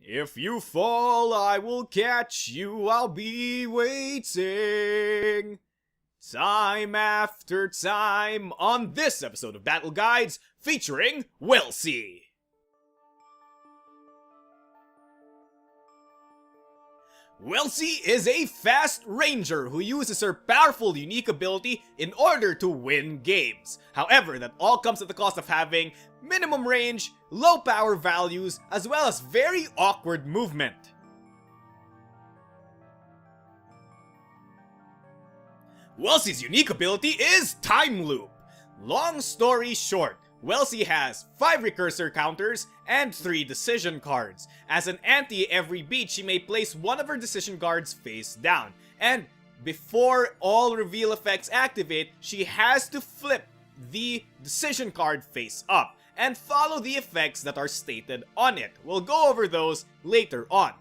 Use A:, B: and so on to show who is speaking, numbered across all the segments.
A: If you fall, I will catch you, I'll be waiting. Time after time on this episode of Battle Guides featuring Welsie. Welsie is a fast ranger who uses her powerful unique ability in order to win games. However, that all comes at the cost of having minimum range, low power values, as well as very awkward movement. Welsie's unique ability is Time Loop. Long story short, Welsie has 5 recursor counters and 3 decision cards. As an anti every beat, she may place one of her decision cards face down. And before all reveal effects activate, she has to flip the decision card face up and follow the effects that are stated on it. We'll go over those later on.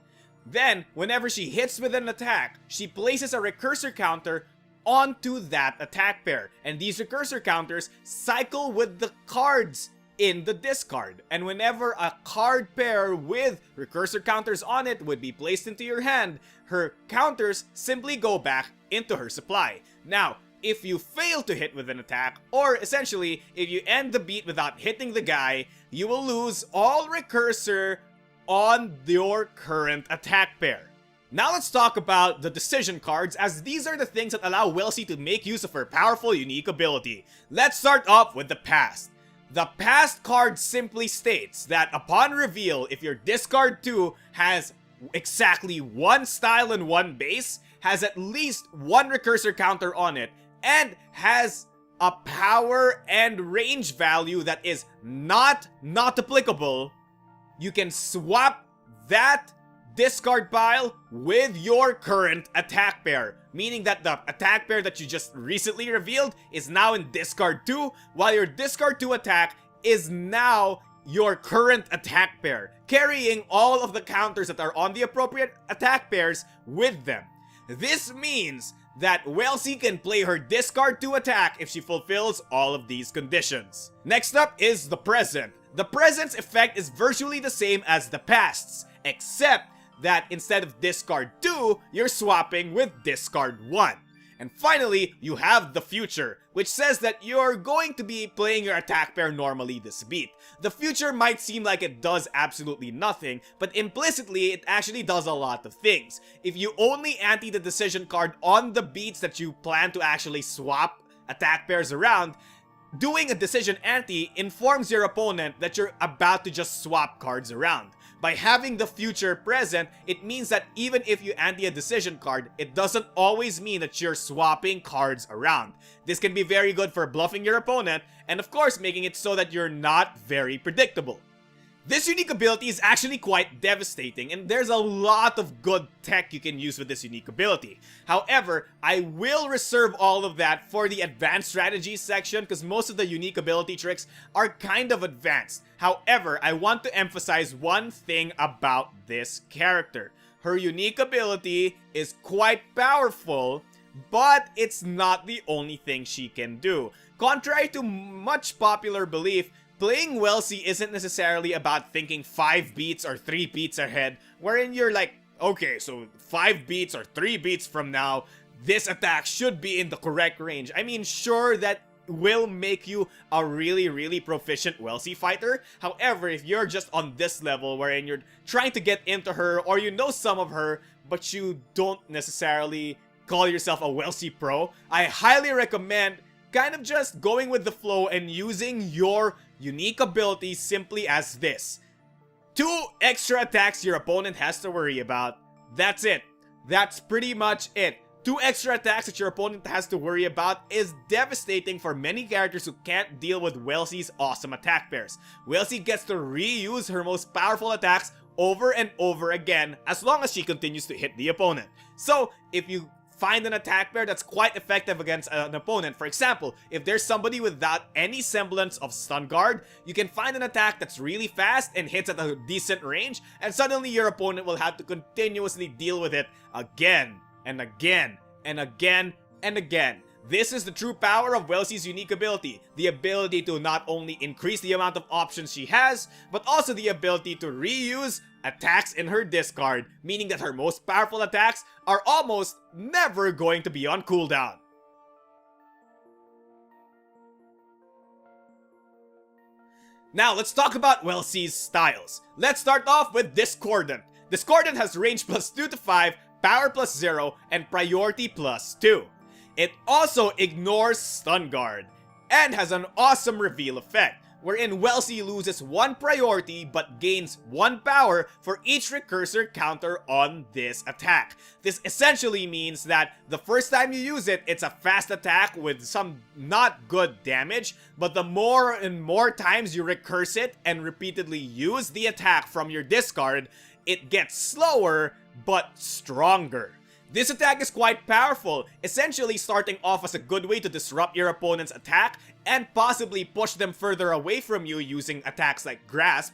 A: Then, whenever she hits with an attack, she places a recursor counter onto that attack pair, and these recursor counters cycle with the cards in the discard, and whenever a card pair with recursor counters on it would be placed into your hand, her counters simply go back into her supply. Now, if you fail to hit with an attack, or essentially if you end the beat without hitting the guy, you will lose all recursor on your current attack pair. Now let's talk about the decision cards, as these are the things that allow Welsie to make use of her powerful unique ability. Let's start off with the past. The past card simply states that upon reveal, if your discard 2 has exactly 1 style and 1 base, has at least 1 recursor counter on it, and has a power and range value that is not applicable, you can swap that discard pile with your current attack pair, meaning that the attack pair that you just recently revealed is now in discard 2, while your discard 2 attack is now your current attack pair, carrying all of the counters that are on the appropriate attack pairs with them. This means that Welsie can play her discard 2 attack if she fulfills all of these conditions. Next up is the present. The present's effect is virtually the same as the past's, except that instead of discard 2, you're swapping with discard 1. And finally, you have the future, which says that you're going to be playing your attack pair normally this beat. The future might seem like it does absolutely nothing, but implicitly it actually does a lot of things. If you only anti the decision card on the beats that you plan to actually swap attack pairs around, doing a decision anti informs your opponent that you're about to just swap cards around. By having the future present, it means that even if you anti a decision card, it doesn't always mean that you're swapping cards around. This can be very good for bluffing your opponent, and of course making it so that you're not very predictable. This unique ability is actually quite devastating, and there's a lot of good tech you can use with this unique ability. However, I will reserve all of that for the advanced strategies section because most of the unique ability tricks are kind of advanced. However, I want to emphasize one thing about this character. Her unique ability is quite powerful, but it's not the only thing she can do. Contrary to much popular belief, playing Welsie isn't necessarily about thinking 5 beats or 3 beats ahead, wherein you're like, okay, so 5 beats or 3 beats from now, this attack should be in the correct range. I mean, sure, that will make you a really proficient Welsie fighter. However, if you're just on this level wherein you're trying to get into her, or you know some of her, but you don't necessarily call yourself a Welsie pro, I highly recommend kind of just going with the flow and using your unique ability simply as this. 2 extra attacks your opponent has to worry about. That's it. That's pretty much it. 2 extra attacks that your opponent has to worry about is devastating for many characters who can't deal with Welsie's awesome attack pairs. Welsie gets to reuse her most powerful attacks over and over again as long as she continues to hit the opponent. So, if you find an attack pair that's quite effective against an opponent. For example, if there's somebody without any semblance of stun guard, you can find an attack that's really fast and hits at a decent range, and suddenly your opponent will have to continuously deal with it again and again and again and again. This is the true power of Welsie's unique ability, the ability to not only increase the amount of options she has, but also the ability to reuse attacks in her discard, meaning that her most powerful attacks are almost never going to be on cooldown. Now let's talk about Welsie's styles. Let's start off with Discordant. Discordant has range plus 2 to 5, power plus 0, and priority plus 2. It also ignores Stun Guard, and has an awesome reveal effect, wherein Welsie loses 1 priority but gains 1 power for each recursor counter on this attack. This essentially means that the first time you use it, it's a fast attack with some not good damage, but the more and more times you recurse it and repeatedly use the attack from your discard, it gets slower but stronger. This attack is quite powerful, essentially starting off as a good way to disrupt your opponent's attack and possibly push them further away from you using attacks like Grasp.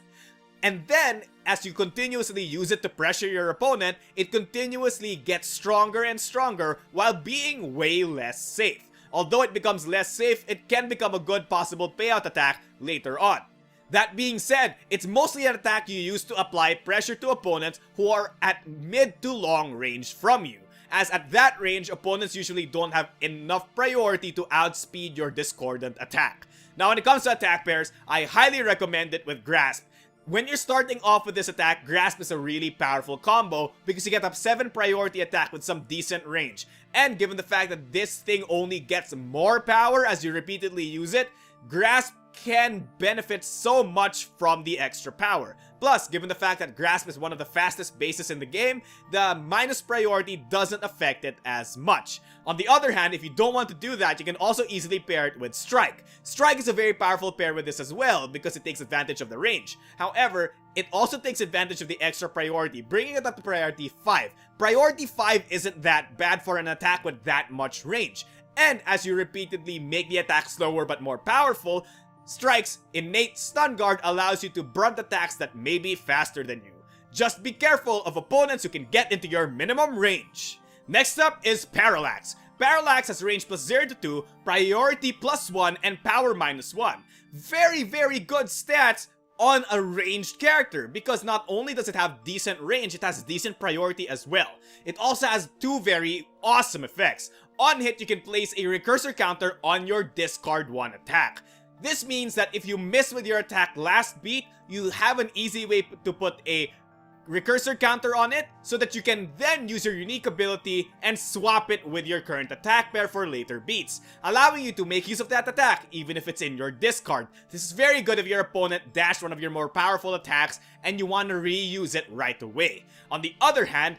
A: And then, as you continuously use it to pressure your opponent, it continuously gets stronger and stronger while being way less safe. Although it becomes less safe, it can become a good possible payout attack later on. That being said, it's mostly an attack you use to apply pressure to opponents who are at mid to long range from you, as at that range, opponents usually don't have enough priority to outspeed your Discordant attack. Now when it comes to attack pairs, I highly recommend it with Grasp. When you're starting off with this attack, Grasp is a really powerful combo because you get a 7 priority attack with some decent range. And given the fact that this thing only gets more power as you repeatedly use it, Grasp can benefit so much from the extra power. Plus, given the fact that Grasp is one of the fastest bases in the game, the minus priority doesn't affect it as much. On the other hand, if you don't want to do that, you can also easily pair it with Strike. Strike is a very powerful pair with this as well because it takes advantage of the range. However, it also takes advantage of the extra priority, bringing it up to priority 5. Priority 5 isn't that bad for an attack with that much range. And as you repeatedly make the attack slower but more powerful, Strike's innate stun guard allows you to brunt attacks that may be faster than you. Just be careful of opponents who can get into your minimum range. Next up is Parallax. Parallax has range plus 0 to 2, priority plus 1, and power minus 1. Very good stats on a ranged character because not only does it have decent range, it has decent priority as well. It also has 2 very awesome effects. On hit, you can place a recursor counter on your discard 1 attack. This means that if you miss with your attack last beat, you have an easy way to put a recursor counter on it so that you can then use your unique ability and swap it with your current attack pair for later beats, allowing you to make use of that attack even if it's in your discard. This is very good if your opponent dashed one of your more powerful attacks and you want to reuse it right away. On the other hand,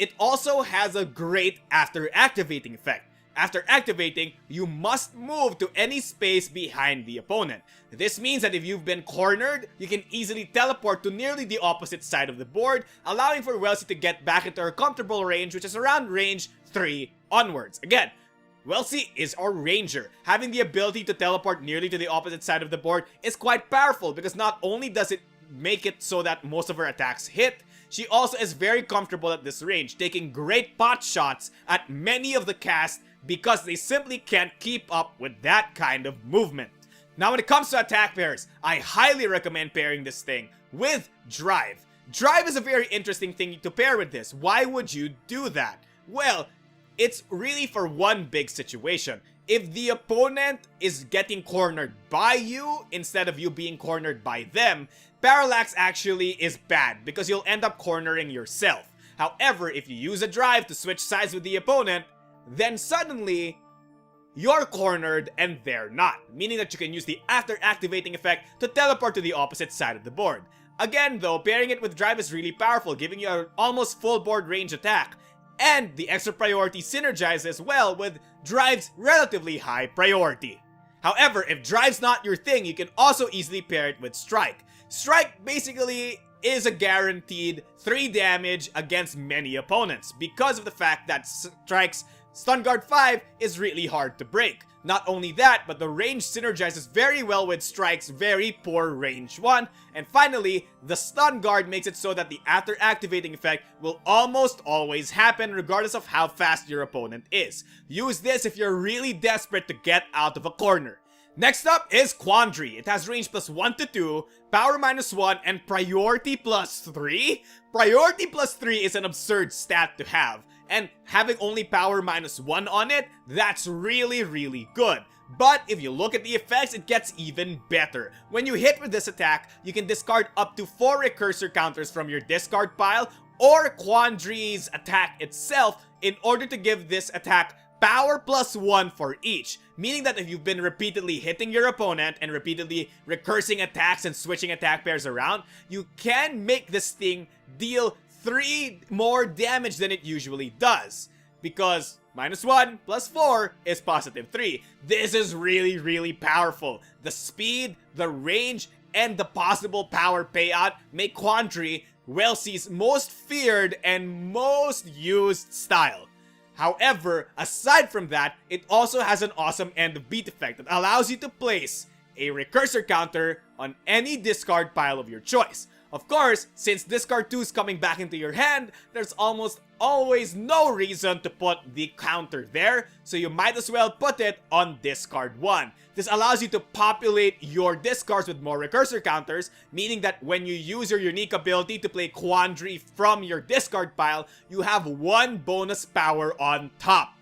A: it also has a great after activating effect. After activating, you must move to any space behind the opponent. This means that if you've been cornered, you can easily teleport to nearly the opposite side of the board, allowing for Welsie to get back into her comfortable range, which is around range 3 onwards. Again, Welsie is our ranger. Having the ability to teleport nearly to the opposite side of the board is quite powerful because not only does it make it so that most of her attacks hit, she also is very comfortable at this range, taking great pot shots at many of the cast because they simply can't keep up with that kind of movement. Now when it comes to attack pairs, I highly recommend pairing this thing with Drive. Drive is a very interesting thing to pair with this. Why would you do that? Well, it's really for one big situation. If the opponent is getting cornered by you instead of you being cornered by them, Parallax actually is bad because you'll end up cornering yourself. However, if you use a Drive to switch sides with the opponent, then suddenly you're cornered and they're not, meaning that you can use the after activating effect to teleport to the opposite side of the board. Again though, pairing it with Drive is really powerful, giving you an almost full board range attack, and the extra priority synergizes well with Drive's relatively high priority. However, if Drive's not your thing, you can also easily pair it with Strike. Strike basically is a guaranteed 3 damage against many opponents because of the fact that Strike's Stun Guard 5 is really hard to break. Not only that, but the range synergizes very well with Strike's very poor range 1. And finally, the Stun Guard makes it so that the after activating effect will almost always happen regardless of how fast your opponent is. Use this if you're really desperate to get out of a corner. Next up is Quandary. It has range +1 to 2, power -1, and priority +3? Priority +3 is an absurd stat to have. And having only power -1 on it, that's really good. But if you look at the effects, it gets even better. When you hit with this attack, you can discard up to 4 recursor counters from your discard pile or Quandary's attack itself in order to give this attack power +1 for each. Meaning that if you've been repeatedly hitting your opponent and repeatedly recursing attacks and switching attack pairs around, you can make this thing deal 3 more damage than it usually does. Because -1 + 4 is +3. This is really powerful. The speed, the range, and the possible power payout make Quandary Welsie's most feared and most used style. However, aside from that, it also has an awesome end of beat effect that allows you to place a recursor counter on any discard pile of your choice. Of course, since discard 2 is coming back into your hand, there's almost always no reason to put the counter there, so you might as well put it on discard 1. This allows you to populate your discards with more recursor counters, meaning that when you use your unique ability to play Quandary from your discard pile, you have 1 bonus power on top.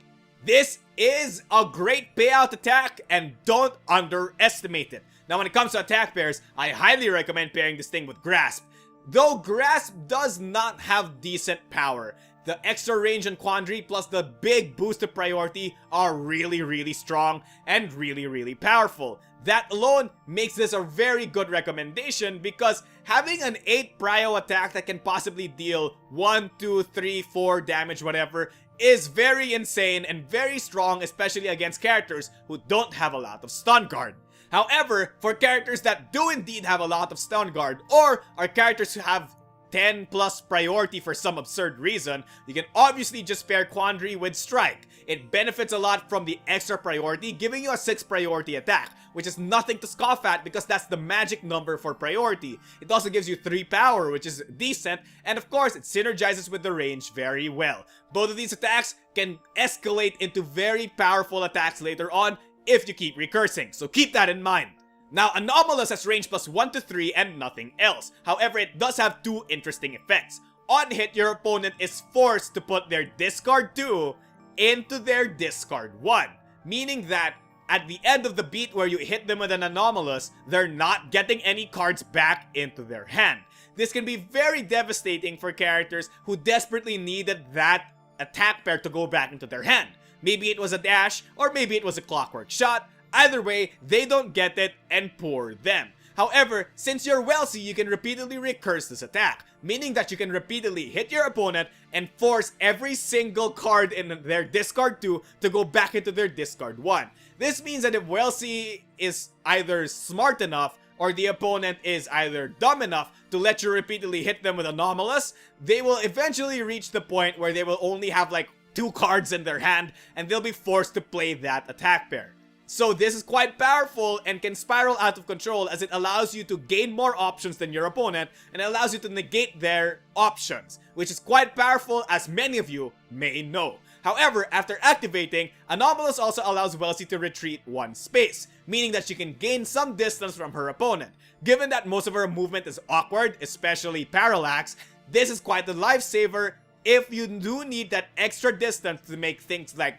A: This is a great payout attack, and don't underestimate it. Now when it comes to attack pairs, I highly recommend pairing this thing with Grasp. Though Grasp does not have decent power, the extra range on Quandary plus the big boost of priority are really strong and really powerful. That alone makes this a very good recommendation because having an 8 prio attack that can possibly deal 1, 2, 3, 4 damage, whatever, is very insane and very strong, especially against characters who don't have a lot of stun guard. However, for characters that do indeed have a lot of stun guard, or are characters who have 10+ priority for some absurd reason, you can obviously just pair Quandary with Strike. It benefits a lot from the extra priority, giving you a 6 priority attack, which is nothing to scoff at because that's the magic number for priority. It also gives you 3 power, which is decent, and of course it synergizes with the range very well. Both of these attacks can escalate into very powerful attacks later on if you keep recursing, so keep that in mind. Now, Anomalous has range +1 to 3 and nothing else. However, it does have 2 interesting effects. On hit, your opponent is forced to put their discard 2 into their discard 1. Meaning that at the end of the beat where you hit them with an Anomalous, they're not getting any cards back into their hand. This can be very devastating for characters who desperately needed that attack pair to go back into their hand. Maybe it was a dash, or maybe it was a clockwork shot. Either way, they don't get it, and poor them. However, since you're Welsie, you can repeatedly recurse this attack, meaning that you can repeatedly hit your opponent and force every single card in their discard 2 to go back into their discard 1. This means that if Welsie is either smart enough or the opponent is either dumb enough to let you repeatedly hit them with Anomalous, they will eventually reach the point where they will only have like 2 cards in their hand and they'll be forced to play that attack pair. So this is quite powerful and can spiral out of control as it allows you to gain more options than your opponent and it allows you to negate their options, which is quite powerful as many of you may know. However, after activating, Anomalous also allows Welsie to retreat 1 space, meaning that she can gain some distance from her opponent. Given that most of her movement is awkward, especially Parallax, this is quite a lifesaver if you do need that extra distance to make things like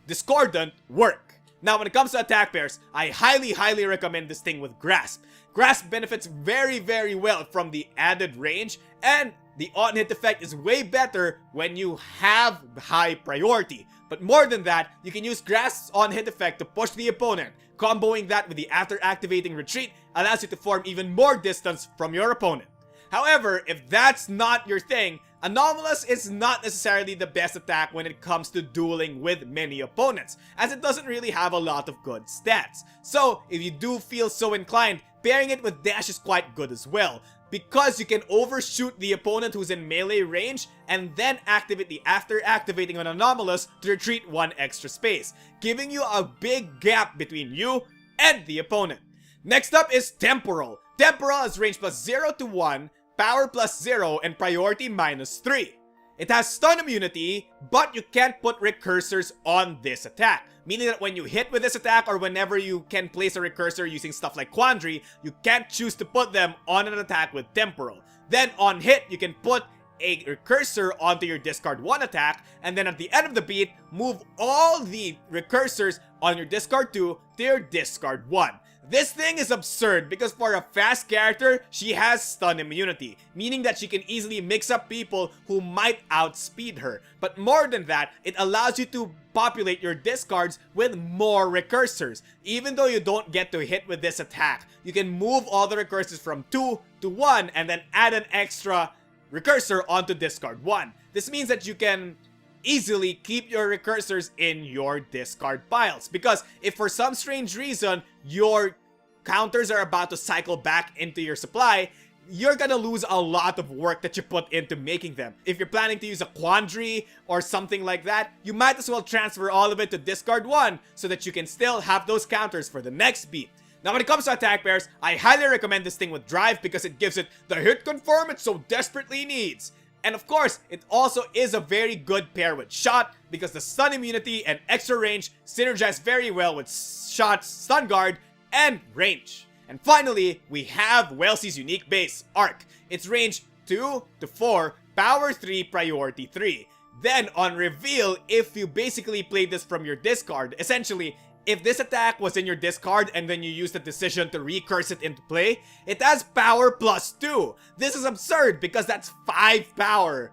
A: Discordant work. Now, when it comes to attack pairs, I highly recommend this thing with Grasp. Grasp benefits very well from the added range, and the on-hit effect is way better when you have high priority. But more than that, you can use Grasp's on-hit effect to push the opponent. Comboing that with the after activating retreat allows you to form even more distance from your opponent. However, if that's not your thing, Anomalous is not necessarily the best attack when it comes to dueling with many opponents, as it doesn't really have a lot of good stats. So, if you do feel so inclined, pairing it with Dash is quite good as well. because you can overshoot the opponent who's in melee range and then activate the after activating an Anomalous to retreat 1 extra space, giving you a big gap between you and the opponent. Next up is Temporal. Temporal has range plus 0 to 1, power plus 0, and priority minus 3. It has stun immunity, but you can't put recursors on this attack, meaning that when you hit with this attack or whenever you can place a recursor using stuff like Quandary, you can't choose to put them on an attack with Temporal. Then on hit, you can put a recursor onto your discard 1 attack, and then at the end of the beat, move all the recursors on your discard 2 to your discard 1. This thing is absurd because for a fast character, she has stun immunity, meaning that she can easily mix up people who might outspeed her. But more than that, it allows you to populate your discards with more recursors. Even though you don't get to hit with this attack, you can move all the recursors from 2 to 1 and then add an extra recursor onto discard 1. This means that you can easily keep your recursors in your discard piles, because if for some strange reason your counters are about to cycle back into your supply, you're gonna lose a lot of work that you put into making them. If you're planning to use a Quandary or something like that, you might as well transfer all of it to discard 1 so that you can still have those counters for the next beat. Now when it comes to attack pairs, I highly recommend this thing with Drive because it gives it the hit confirm it so desperately needs. And of course, it also is a very good pair with Shot because the stun immunity and extra range synergize very well with Shot's stun guard and range. And finally, we have Welsie's unique base, Arc. It's range 2 to 4, power 3, priority 3. Then on reveal, if you basically play this from your discard, essentially, if this attack was in your discard and then you use the decision to recurse it into play, it has power plus 2. This is absurd because that's 5 power.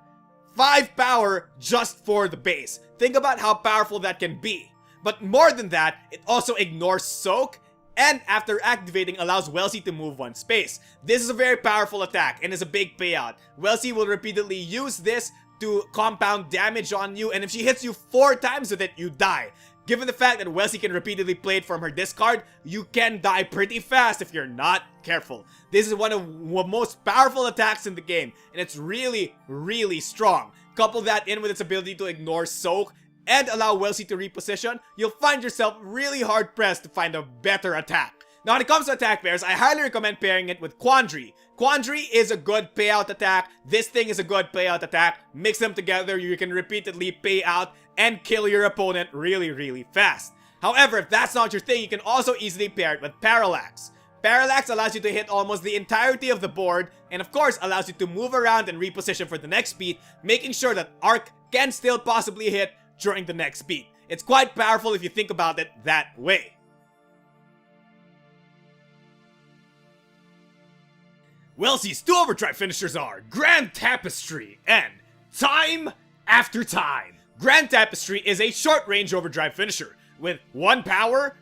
A: 5 power just for the base. Think about how powerful that can be. But more than that, it also ignores Soak and after activating allows Welsie to move 1 space. This is a very powerful attack and is a big payout. Welsie will repeatedly use this to compound damage on you, and if she hits you 4 times with it, you die. Given the fact that Welsie can repeatedly play it from her discard, you can die pretty fast if you're not careful. This is one of the most powerful attacks in the game, and it's really, really strong. Couple that in with its ability to ignore Soak and allow Welsie to reposition, you'll find yourself really hard pressed to find a better attack. Now when it comes to attack pairs, I highly recommend pairing it with Quandary. Quandary is a good payout attack. This thing is a good payout attack. Mix them together, you can repeatedly pay out and kill your opponent really, really fast. However, if that's not your thing, you can also easily pair it with Parallax. Parallax allows you to hit almost the entirety of the board, and of course allows you to move around and reposition for the next beat, making sure that Arc can still possibly hit during the next beat. It's quite powerful if you think about it that way. Welsie's 2 overdrive finishers are Grand Tapestry and Time After Time. Grand Tapestry is a short-range overdrive finisher with 1 power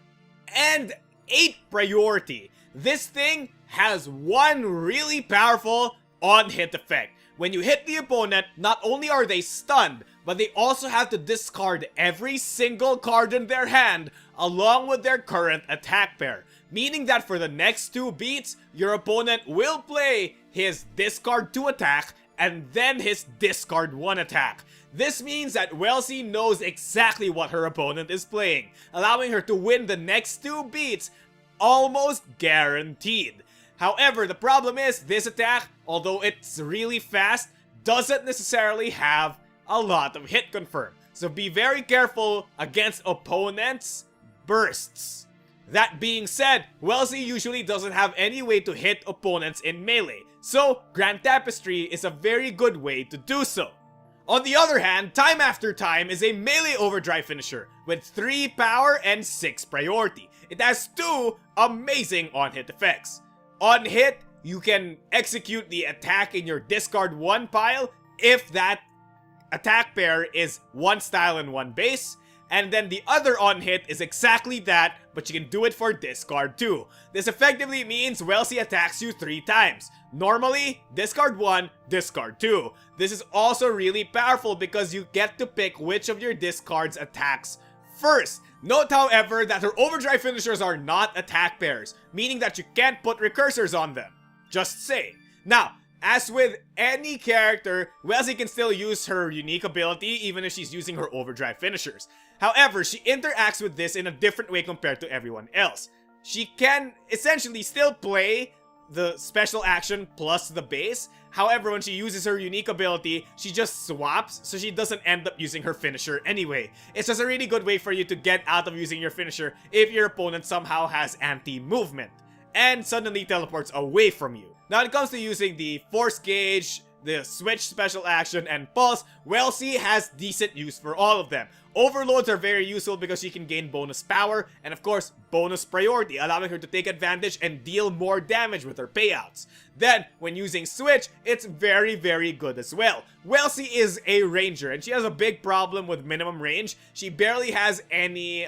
A: and 8 priority. This thing has 1 really powerful on-hit effect. When you hit the opponent, not only are they stunned, but they also have to discard every single card in their hand along with their current attack pair. Meaning that for the next 2 beats, your opponent will play his discard 2 attack and then his discard 1 attack. This means that Welsie knows exactly what her opponent is playing, allowing her to win the next 2 beats almost guaranteed. However, the problem is this attack, although it's really fast, doesn't necessarily have a lot of hit confirm. So be very careful against opponents' bursts. That being said, Welsie usually doesn't have any way to hit opponents in melee, so Grand Tapestry is a very good way to do so. On the other hand, Time After Time is a melee overdrive finisher with 3 power and 6 priority. It has 2 amazing on-hit effects. On hit, you can execute the attack in your discard 1 pile if that attack pair is 1 style and 1 base. And then the other on hit is exactly that, but you can do it for discard 2. This effectively means Welsie attacks you 3 times. Normally, discard 1, discard 2. This is also really powerful because you get to pick which of your discards attacks first. Note, however, that her overdrive finishers are not attack pairs, meaning that you can't put recursors on them. Just saying. Now, as with any character, Welsie can still use her unique ability even if she's using her overdrive finishers. However, she interacts with this in a different way compared to everyone else. She can essentially still play the special action plus the base. However, when she uses her unique ability, she just swaps, so she doesn't end up using her finisher anyway. It's just a really good way for you to get out of using your finisher if your opponent somehow has anti-movement and suddenly teleports away from you. Now, when it comes to using the Force Gauge, the Switch special action, and Pulse, Welsie has decent use for all of them. Overloads are very useful because she can gain bonus power, and of course, bonus priority, allowing her to take advantage and deal more damage with her payouts. Then, when using Switch, it's very, very good as well. Welsie is a ranger, and she has a big problem with minimum range. She barely has any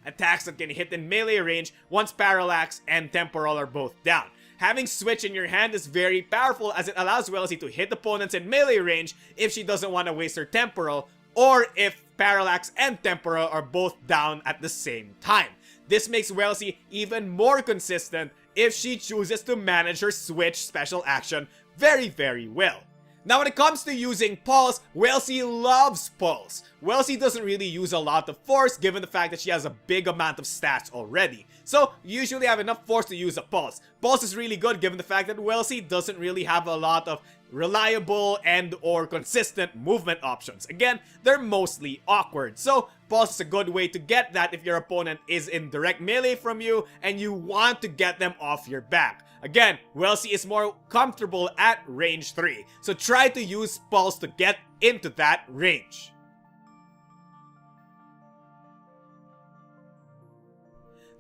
A: attacks that can hit in melee range once Parallax and Temporal are both down. Having Switch in your hand is very powerful as it allows Welsie to hit opponents in melee range if she doesn't want to waste her Temporal, or if Parallax and Temporal are both down at the same time. This makes Welsie even more consistent if she chooses to manage her Switch special action very, very well. Now, when it comes to using Pulse, Welsie loves Pulse. Welsie doesn't really use a lot of force given the fact that she has a big amount of stats already. So, you usually have enough force to use a Pulse. Pulse is really good given the fact that Welsie doesn't really have a lot of reliable and or consistent movement options. Again, they're mostly awkward. So, Pulse is a good way to get that if your opponent is in direct melee from you and you want to get them off your back. Again, Welsie is more comfortable at range 3, so try to use Pulse to get into that range.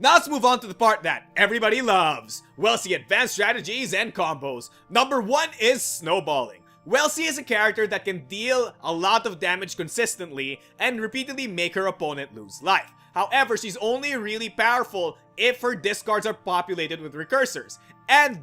A: Now let's move on to the part that everybody loves, Welsie advanced strategies and combos. Number 1 is snowballing. Welsie is a character that can deal a lot of damage consistently and repeatedly make her opponent lose life. However, she's only really powerful if her discards are populated with recursors, and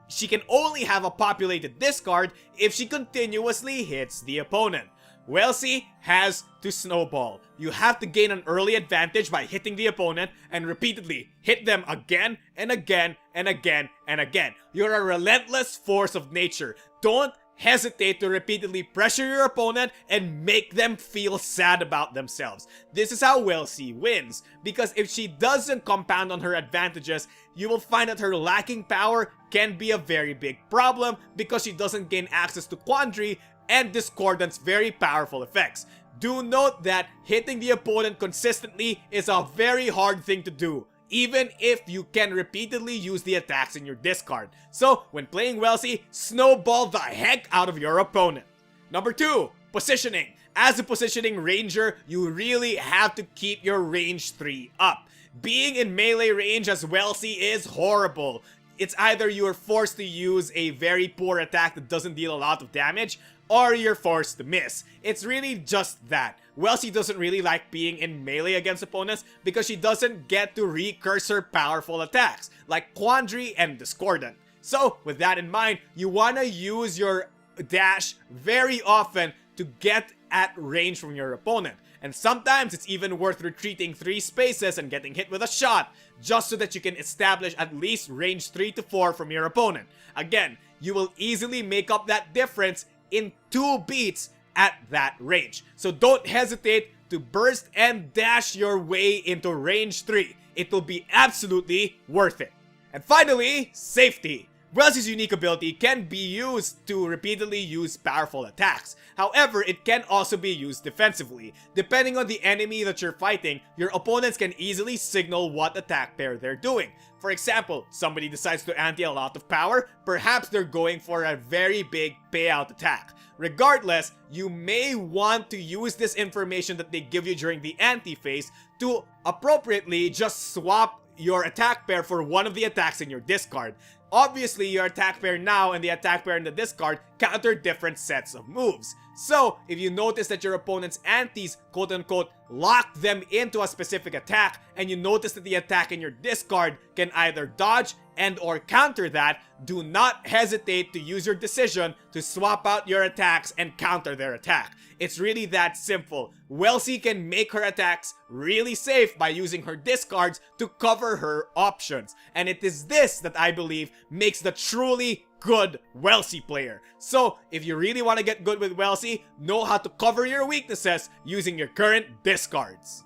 A: she can only have a populated discard if she continuously hits the opponent. Welsie has to snowball. You have to gain an early advantage by hitting the opponent and repeatedly hit them again and again and again and again. You're a relentless force of nature. Don't hesitate to repeatedly pressure your opponent and make them feel sad about themselves. This is how Welsie wins, because if she doesn't compound on her advantages, you will find that her lacking power can be a very big problem because she doesn't gain access to Quandary and Discordant's very powerful effects. Do note that hitting the opponent consistently is a very hard thing to do, even if you can repeatedly use the attacks in your discard. So, when playing Welsie, snowball the heck out of your opponent. Number 2, positioning. As a positioning ranger, you really have to keep your range 3 up. Being in melee range as Welsie is horrible. It's either you're forced to use a very poor attack that doesn't deal a lot of damage, or you're forced to miss. It's really just that. Welsie doesn't really like being in melee against opponents because she doesn't get to recurse her powerful attacks, like Quandary and Discordant. So, with that in mind, you want to use your dash very often to get at range from your opponent. And sometimes it's even worth retreating 3 spaces and getting hit with a shot, just so that you can establish at least range 3 to 4 from your opponent. Again, you will easily make up that difference in 2 beats at that range. So don't hesitate to burst and dash your way into range 3. It will be absolutely worth it. And finally, safety. Wellsie's unique ability can be used to repeatedly use powerful attacks. However, it can also be used defensively. Depending on the enemy that you're fighting, your opponents can easily signal what attack pair they're doing. For example, somebody decides to ante a lot of power, perhaps they're going for a very big payout attack. Regardless, you may want to use this information that they give you during the ante phase to appropriately just swap your attack pair for one of the attacks in your discard. Obviously, your attack pair now and the attack pair in the discard counter different sets of moves. So, if you notice that your opponent's antes quote-unquote lock them into a specific attack, and you notice that the attack in your discard can either dodge and or counter that, do not hesitate to use your decision to swap out your attacks and counter their attack. It's really that simple. Welsie can make her attacks really safe by using her discards to cover her options. And it is this that I believe makes the truly good Welsie player. So, if you really want to get good with Welsie, know how to cover your weaknesses using your current discards.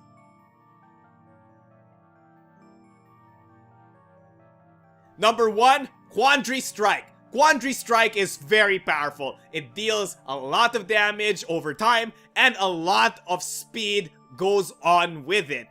A: Number 1, Quandary Strike. Quandary Strike is very powerful. It deals a lot of damage over time, and a lot of speed goes on with it.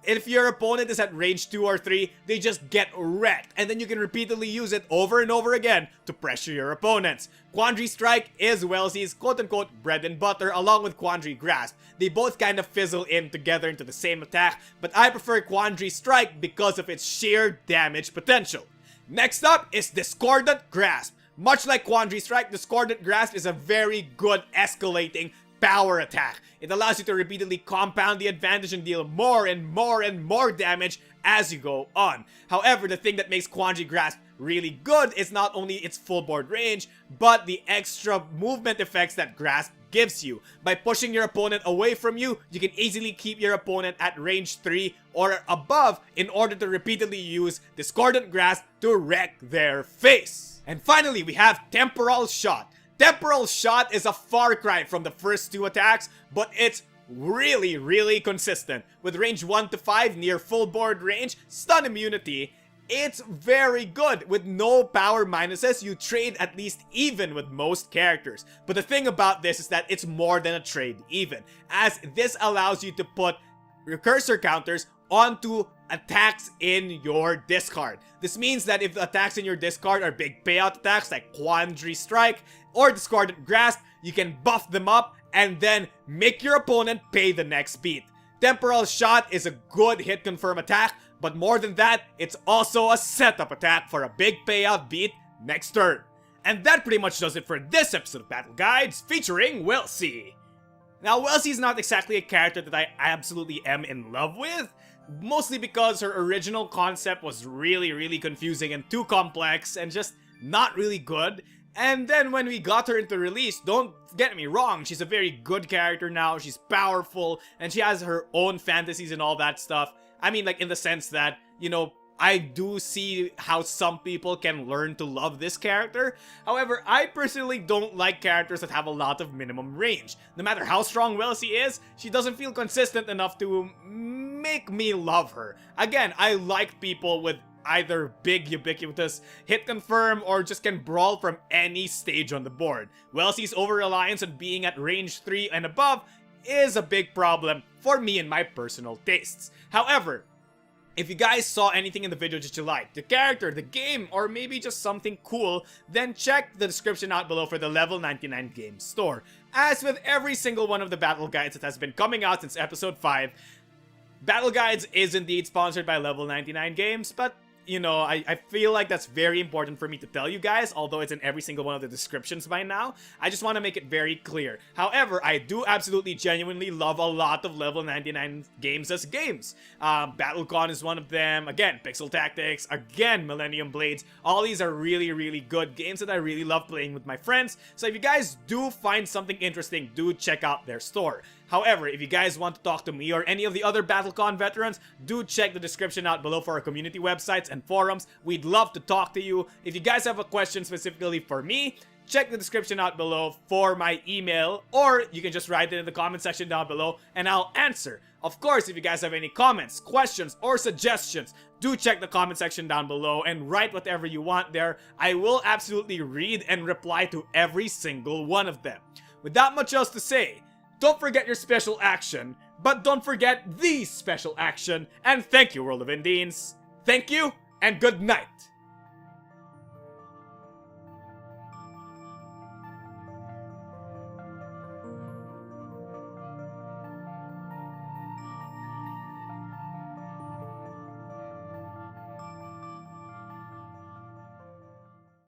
A: If your opponent is at range 2 or 3, they just get wrecked, and then you can repeatedly use it over and over again to pressure your opponents. Quandary Strike is Welsie's quote-unquote bread and butter, along with Quandary Grasp. They both kind of fizzle in together into the same attack, but I prefer Quandary Strike because of its sheer damage potential. Next up is Discordant Grasp. Much like Quandary Strike, Discordant Grasp is a very good escalating power attack. It allows you to repeatedly compound the advantage and deal more and more and more damage as you go on. However, the thing that makes Quandary Grasp really good is not only its full board range, but the extra movement effects that Grasp gives you. By pushing your opponent away from you, you can easily keep your opponent at range 3 or above in order to repeatedly use Discordant Grasp to wreck their face. And finally, we have Temporal Shot. Temporal Shot is a far cry from the first 2 attacks, but it's really consistent. With range 1 to 5 near full board range, stun immunity, it's very good. With no power minuses, you trade at least even with most characters. But the thing about this is that it's more than a trade even, as this allows you to put recursor counters onto attacks in your discard. This means that if the attacks in your discard are big payout attacks like Quandary Strike or Discordant Grasp, you can buff them up and then make your opponent pay the next beat. Temporal Shot is a good hit confirm attack, but more than that, it's also a setup attack for a big payout beat next turn. And that pretty much does it for this episode of Battle Guides featuring Welsie. Now, Welsie is not exactly a character that I absolutely am in love with, mostly because her original concept was really confusing and too complex and just not really good. And then when we got her into release, don't get me wrong, she's a very good character now, she's powerful, and she has her own fantasies and all that stuff. I mean, like, in the sense that, you know, I do see how some people can learn to love this character. However, I personally don't like characters that have a lot of minimum range. No matter how strong Welsie is, she doesn't feel consistent enough to make me love her. Again, I like people with either big ubiquitous hit confirm or just can brawl from any stage on the board. Welsie's over-reliance on being at range 3 and above is a big problem for me and my personal tastes. However, if you guys saw anything in the video that you liked, the character, the game, or maybe just something cool, then check the description out below for the Level 99 game store. As with every single one of the battle guides that has been coming out since episode 5, Battle Guides is indeed sponsored by Level 99 Games, but you know, I feel like that's very important for me to tell you guys, although it's in every single one of the descriptions by now. I just want to make it very clear. However, I do absolutely genuinely love a lot of Level 99 games as games. BattleCON is one of them. Again, Pixel Tactics. Again, Millennium Blades. All these are really good games that I really love playing with my friends. So if you guys do find something interesting, do check out their store. However, if you guys want to talk to me or any of the other BattleCON veterans, do check the description out below for our community websites and forums. We'd love to talk to you. If you guys have a question specifically for me, check the description out below for my email, or you can just write it in the comment section down below and I'll answer. Of course, if you guys have any comments, questions, or suggestions, do check the comment section down below and write whatever you want there. I will absolutely read and reply to every single one of them. Without much else to say, don't forget your special action, but don't forget the special action. And thank you, World of Indines. Thank you, and good night.